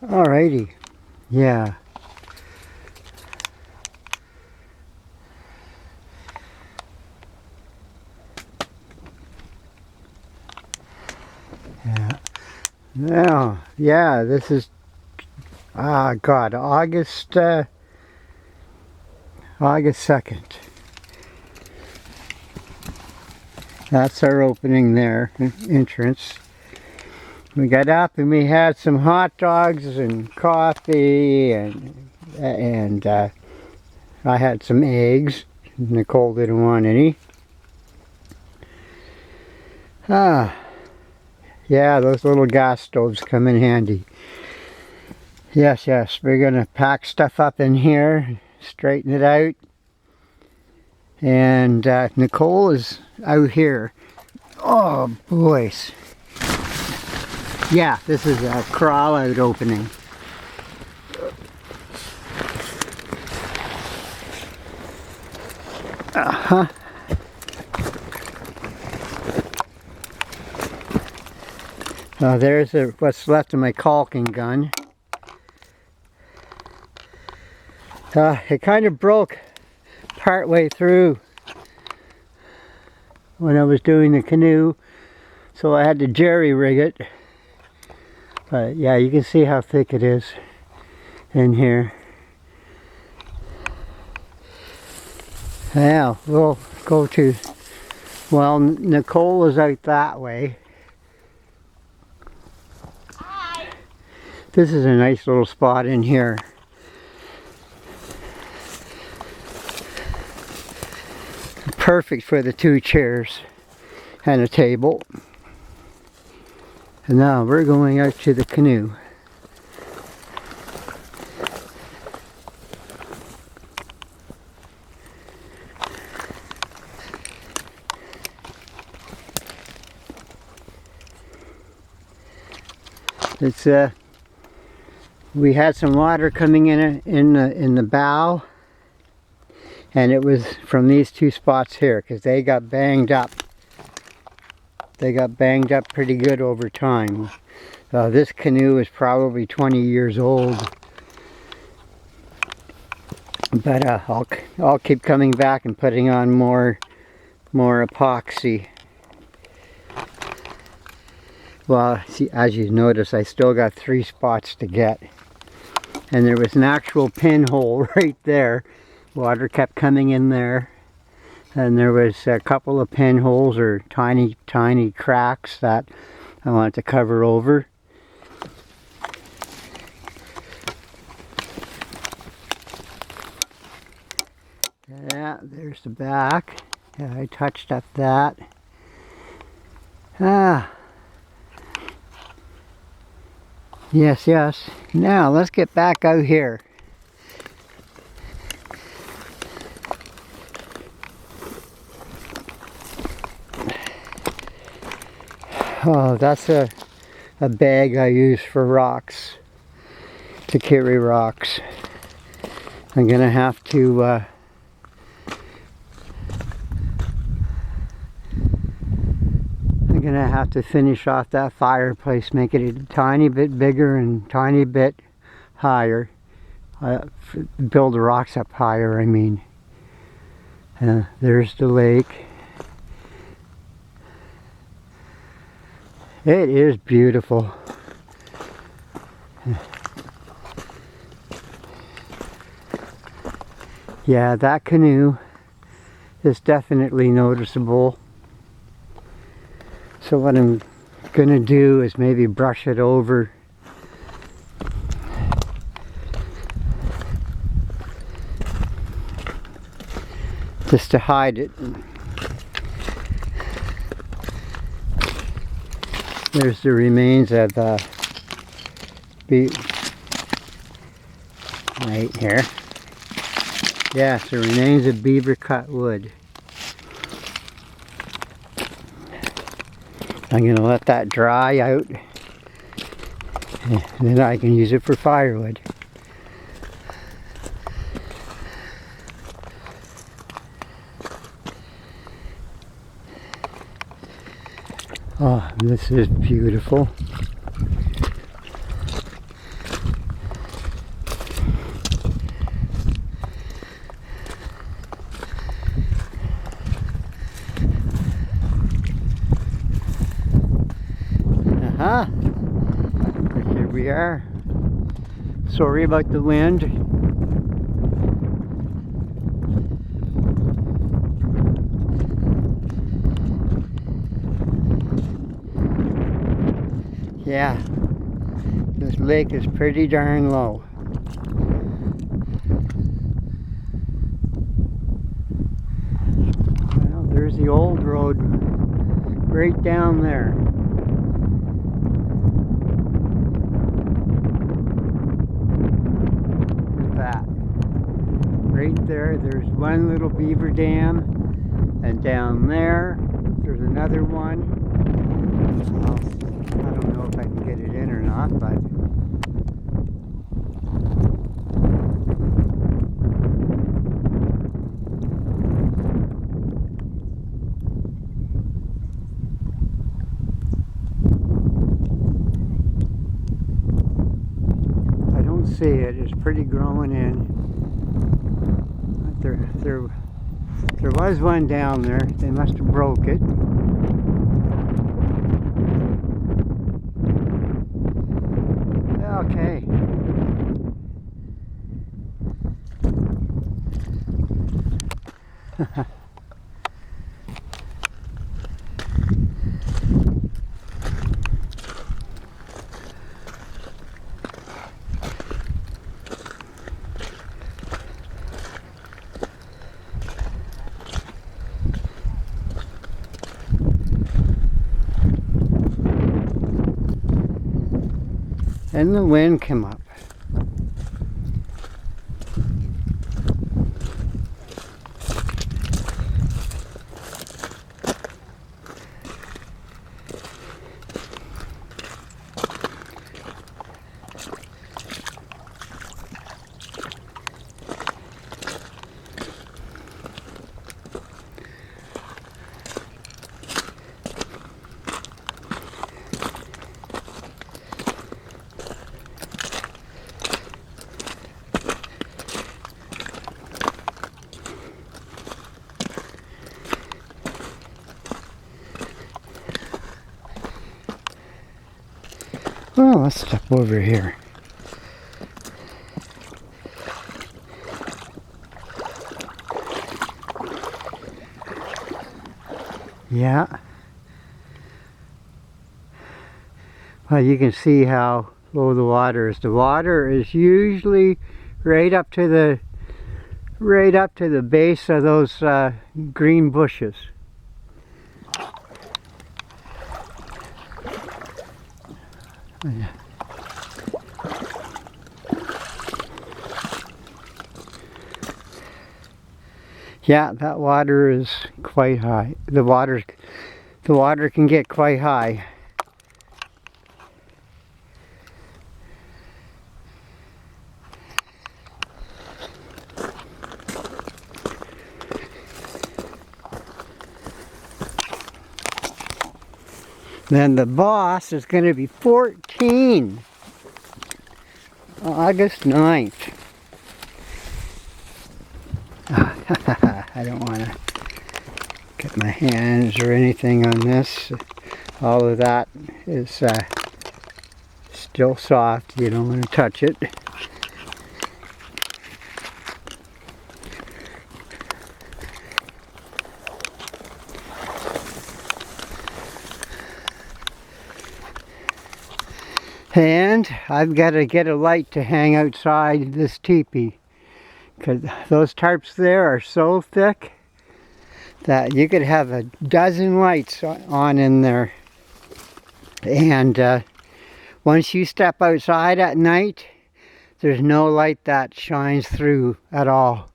Alrighty. Yeah. Yeah. Now, yeah, this is God, August 2nd. That's our opening there, entrance. We got up and we had some hot dogs and coffee and I had some eggs. Nicole didn't want any. Yeah, those little gas stoves come in handy. Yes, we're gonna pack stuff up in here, straighten it out. And Nicole is out here. Oh, boys. Yeah, this is a crawl out opening. There's what's left of my caulking gun. It kind of broke partway through when I was doing the canoe, so I had to jerry rig it. But yeah, you can see how thick it is in here. Now we'll go to, well, Nicole is out that way. Hi. This is a nice little spot in here. Perfect for the 2 chairs and a table. And now we're going out to the canoe. It's we had some water coming in the bow, and it was from these 2 spots here because they got banged up. They got banged up pretty good over time. This canoe is probably 20 years old, but I'll keep coming back and putting on more epoxy. Well, see, as you notice, I still got 3 spots to get, and there was an actual pinhole right there. Water kept coming in there. And there was a couple of pinholes or tiny cracks that I wanted to cover over. Yeah, there's the back. Yeah, I touched up that. Yes. Now let's get back out here. Oh, that's a bag I use for rocks, to carry rocks. I'm gonna have to finish off that fireplace, make it a tiny bit bigger and tiny bit higher. Build the rocks up higher, I mean. There's the lake. It is beautiful. Yeah, that canoe is definitely noticeable. So what I'm gonna do is maybe brush it over. Just to hide it. There's the remains of right here. Yes, the remains of beaver cut wood. I'm going to let that dry out, and then I can use it for firewood. Oh, this is beautiful. we are. Sorry about the wind. Yeah, this lake is pretty darn low. Well, there's the old road right down there. Right there, there's one little beaver dam, and down there, there's another one. Well, I don't know if I can get it in or not, but I don't see it. It's pretty growing in. There was one down there. They must have broke it. Okay. And the wind came up. Oh, let's step over here. Yeah. Well, you can see how low the water is. The water is usually right up to the base of those green bushes. Yeah, that water is quite high. The water can get quite high. Then the boss is going to be 14. August 9th. I don't want to get my hands or anything on this. All of that is still soft. You don't want to touch it. And I've got to get a light to hang outside this teepee, because those tarps there are so thick that you could have a dozen lights on in there. And once you step outside at night, there's no light that shines through at all.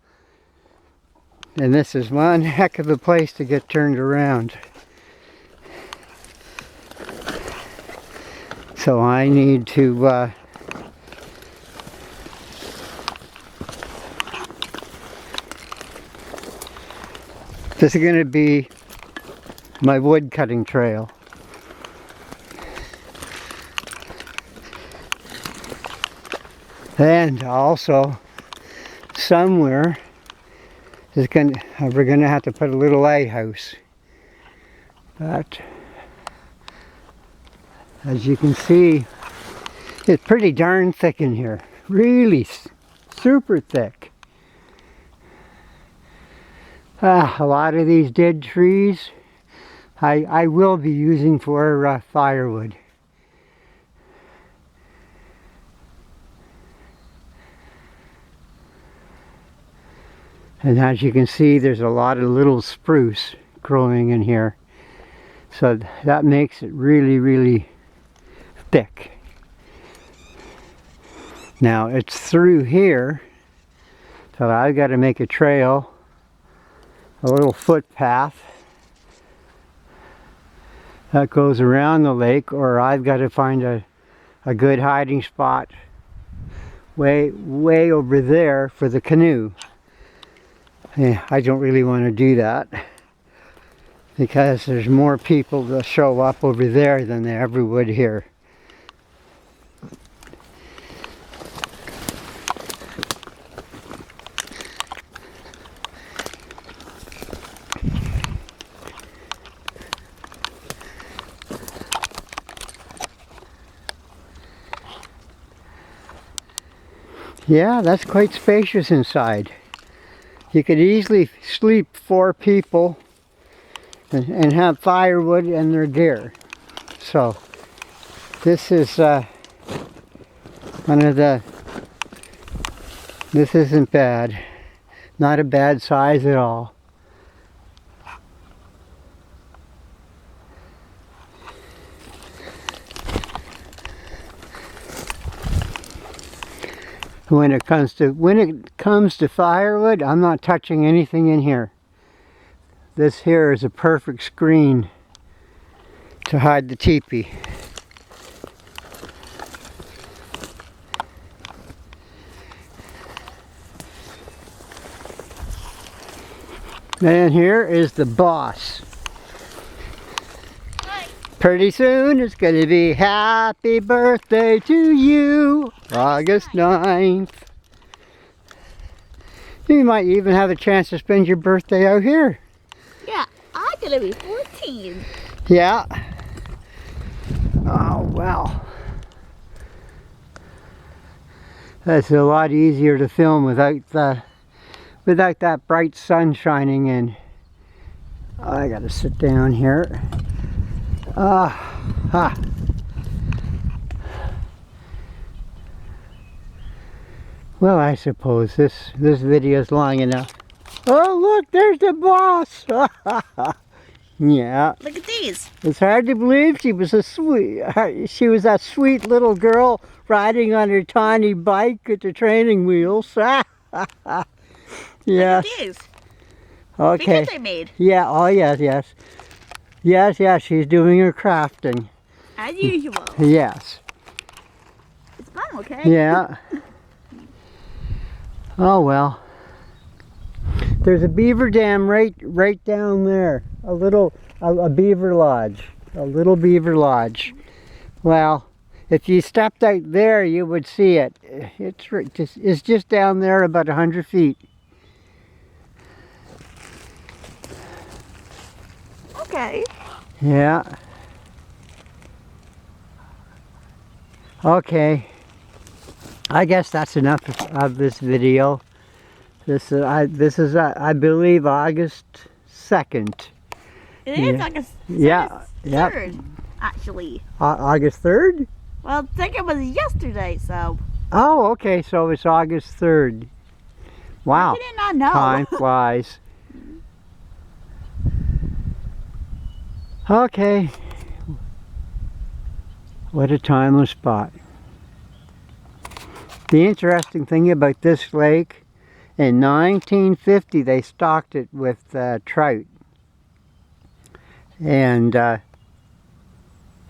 And this is one heck of a place to get turned around. So I need to this is going to be my wood cutting trail. And also somewhere we're going to have to put a little lighthouse. But as you can see, It's pretty darn thick in here. Really super thick. A lot of these dead trees I will be using for firewood. And as you can see, there's a lot of little spruce growing in here. So that makes it really, really thick. Now it's through here, so I've got to make a trail, a little footpath that goes around the lake, or I've got to find a good hiding spot way over there for the canoe. Yeah, I don't really want to do that because there's more people that show up over there than there ever would here. Yeah, that's quite spacious inside. You could easily sleep 4 people and have firewood and their gear. So this is one of the, this isn't bad. Not a bad size at all. When it comes to firewood, I'm not touching anything in here. This here is a perfect screen to hide the teepee. And here is the boss. Hi. Pretty soon it's gonna be happy birthday to you, August 9th. You might even have a chance to spend your birthday out here. Yeah, I'm gonna be 14. Yeah. Oh, well. That's a lot easier to film without that bright sun shining in. I gotta sit down here. Well, I suppose this video is long enough. Oh, look, there's the boss. Yeah. Look at these. It's hard to believe she was that sweet little girl riding on her tiny bike with the training wheels. Yes. Look at these. Okay. Because I made. Yeah, oh yes. Yes, she's doing her crafting. As usual. Yes. It's fun, okay? Yeah. Oh well. There's a beaver dam right down there. A beaver lodge. A little beaver lodge. Well, if you stepped out there, you would see it. It's just down there about 100 feet. Okay. Yeah. Okay. I guess that's enough of this video. This is I believe August 2nd. It is August 3rd, actually. August 3rd? Well, I think it was yesterday, so. Oh, okay, so it's August 3rd. Wow. I did not know. Time flies. Okay. What a timeless spot. The interesting thing about this lake, in 1950 they stocked it with trout. And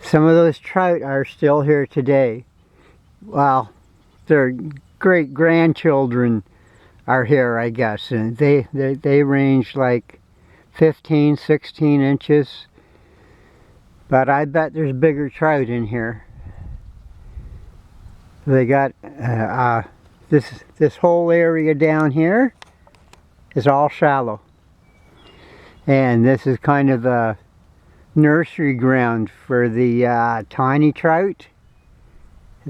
some of those trout are still here today. Well, their great-grandchildren are here, I guess. And they range like 15, 16 inches. But I bet there's bigger trout in here. They got this whole area down here is all shallow, and this is kind of a nursery ground for the tiny trout.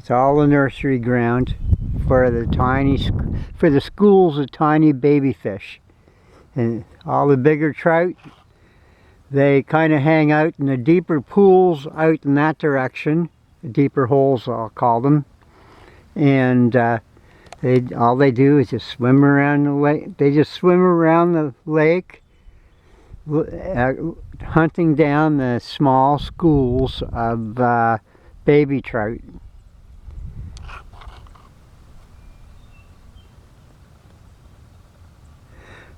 It's all the nursery ground for the schools of tiny baby fish. And all the bigger trout, they kind of hang out in the deeper pools out in that direction. The deeper holes, I'll call them. And all they do is just swim around the lake. They just swim around the lake, hunting down the small schools of baby trout.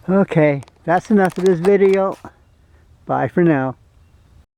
Okay, that's enough of this video. Bye for now.